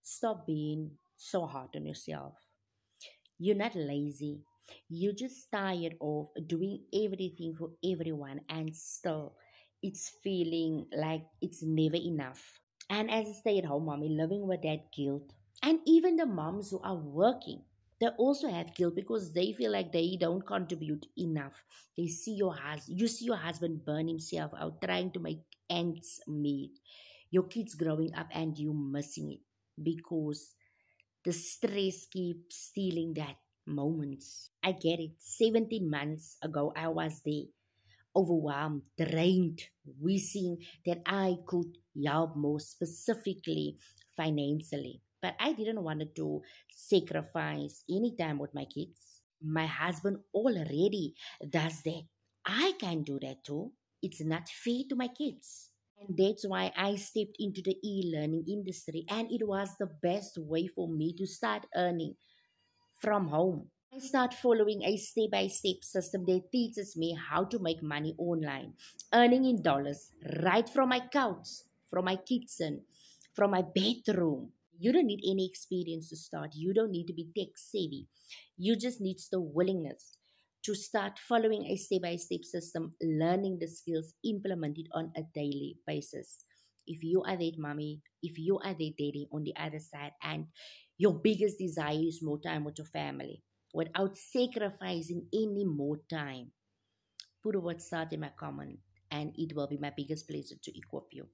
Stop being so hard on yourself. You're not lazy. You're just tired of doing everything for everyone, and still it's feeling like it's never enough. And as a stay at home mommy, living with that guilt, and even the moms who are working, they also have guilt because they feel like they don't contribute enough. They see you see your husband burn himself out trying to make ends meet. Your kids growing up and you missing it because the stress keeps stealing that moments. I get it. 17 months ago, I was there, overwhelmed, drained, wishing that I could help more specifically financially. But I didn't want to sacrifice any time with my kids. My husband already does that. I can do that too. It's not fair to my kids. And that's why I stepped into the e learning industry, and it was the best way for me to start earning from home. I start following a step by step system that teaches me how to make money online, earning in dollars right from my couch, from my kitchen, from my bedroom. You don't need any experience to start. You don't need to be tech savvy. You just need the willingness to start following a step by step system, learning the skills, implement it on a daily basis. If you are that mommy, if you are that daddy on the other side, and your biggest desire is more time with your family without sacrificing any more time, put a word start in my comment, and it will be my biggest pleasure to equip you.